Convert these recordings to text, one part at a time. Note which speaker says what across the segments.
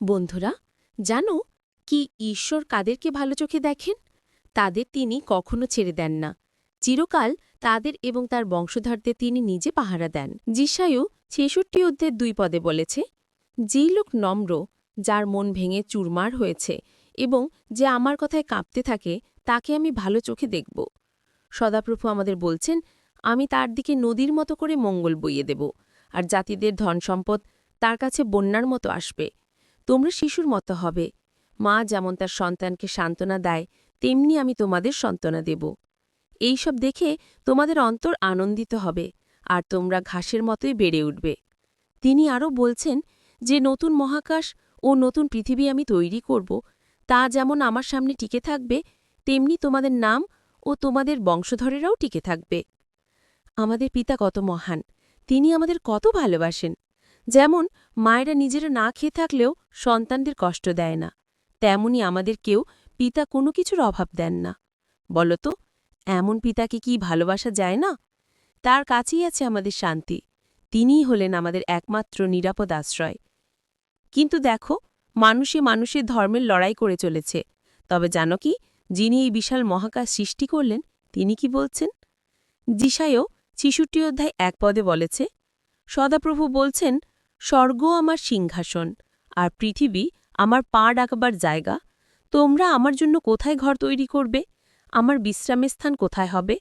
Speaker 1: বন্ধুরা, জানো কি ঈশ্বর কাদেরকে ভালো চোখে দেখেন? তাদের তিনি কখনো ছেড়ে দেন না। চিরকাল তাদের এবং তার বংশধরদের তিনি নিজে পাহারা দেন। যিশায়ু ৬৬ অধ্যায়ের ২ পদে বলেছে, যেই লোক নম্র, যার মন ভেঙে চুরমার হয়েছে এবং যে আমার কথায় কাঁপতে থাকে, তাকে আমি ভালো চোখে দেখব। সদাপ্রভু আমাদের বলছেন, আমি তার দিকে নদীর মতো করে মঙ্গল বইয়ে দেব, আর জাতিদের ধনসম্পদ তার কাছে বন্যার মতো আসবে। তোমরা শিশুর মতো হবে। মা যেমন তার সন্তানকে সান্ত্বনা দেয়, তেমনি আমি তোমাদের সান্ত্বনা দেব। এই সব দেখে তোমাদের অন্তর আনন্দিত হবে, আর তোমরা ঘাসের মতোই বেড়ে উঠবে। তিনি আরও বলছেন যে নতুন মহাকাশ ও নতুন পৃথিবী আমি তৈরি করব, তা যেমন আমার সামনে টিকে থাকবে, তেমনি তোমাদের নাম ও তোমাদের বংশধরেরাও টিকে থাকবে। আমাদের পিতা কত মহান! তিনি আমাদের কত ভালোবাসেন। যেমন মায়েরা নিজেরা না খেয়ে থাকলেও সন্তানদের কষ্ট দেয় না, তেমনি আমাদের কেউ পিতা কোনো কিছুর অভাব দেন না। বলতো, এমন পিতাকে কি ভালোবাসা যায় না? তার কাছেই আছে আমাদের শান্তি। তিনিই হলেন আমাদের একমাত্র নিরাপদ আশ্রয়। কিন্তু দেখো, মানুষে মানুষের ধর্মের লড়াই করে চলেছে। তবে জানো কি, যিনি এই বিশাল মহাকাশ সৃষ্টি করলেন, তিনি কি বলছেন? যিশায়ও ৬৬ অধ্যায় ১ পদে বলেছে, সদাপ্রভু বলছেন, স্বর্গ আমার সিংহাসন, আর পৃথিবী আমার পা ডাকবার জায়গা। তোমরা আমার জন্য কোথায় ঘর তৈরি করবে? আমার বিশ্রামের স্থান কোথায় হবে?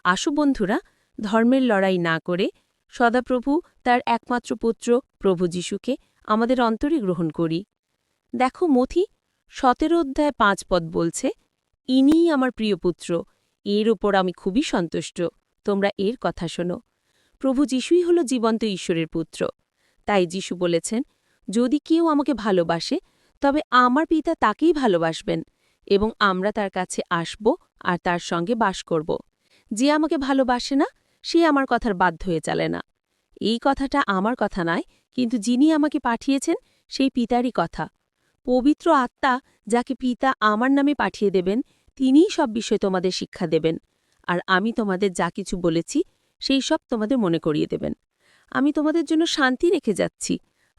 Speaker 1: আসো বন্ধুরা, ধর্মের লড়াই না করে সদাপ্রভু তার একমাত্র পুত্র প্রভু যিশুকে আমাদের অন্তরে গ্রহণ করি। দেখো মথি ১৭ অধ্যায় ৫ পদ বলছে, ইনিই আমার প্রিয় পুত্র, এর ওপর আমি খুবই সন্তুষ্ট, তোমরা এর কথা শোনো। প্রভু যিশুই হল জীবন্ত ঈশ্বরের পুত্র। তাই যিশু বলেছেন, যদি কেউ আমাকে ভালোবাসে, তবে আমার পিতা তাকেই ভালোবাসবেন, এবং আমরা তার কাছে আসব আর তার সঙ্গে বাস করব। যে আমাকে ভালোবাসে না, সে আমার কথার বাধ্য হয়ে চলে না। এই কথাটা আমার কথা নয়, কিন্তু যিনি আমাকে পাঠিয়েছেন সেই পিতারই কথা। পবিত্র আত্মা, যাকে পিতা আমার নামে পাঠিয়ে দেবেন, তিনিই সব বিষয় তোমাদের শিক্ষা দেবেন, আর আমি তোমাদের যা কিছু বলেছি সেই সব তোমাদের মনে করিয়ে দেবেন। আমি তোমাদের জন্য শান্তি রেখে যাচ্ছি,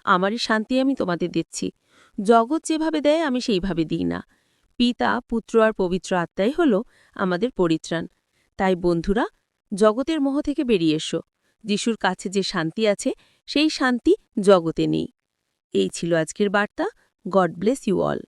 Speaker 1: আমারই শান্তি আমি তোমাদের দিচ্ছি। জগৎ যেভাবে দেয় আমি সেইভাবে দিই না। পিতা, পুত্র আর পবিত্র আত্মাই হল আমাদের পরিত্রাণ। তাই বন্ধুরা, জগতের মোহ থেকে বেরিয়ে এসো। যিশুর কাছে যে শান্তি আছে, সেই শান্তি জগতে নেই। এই ছিল আজকের বার্তা। God bless you all.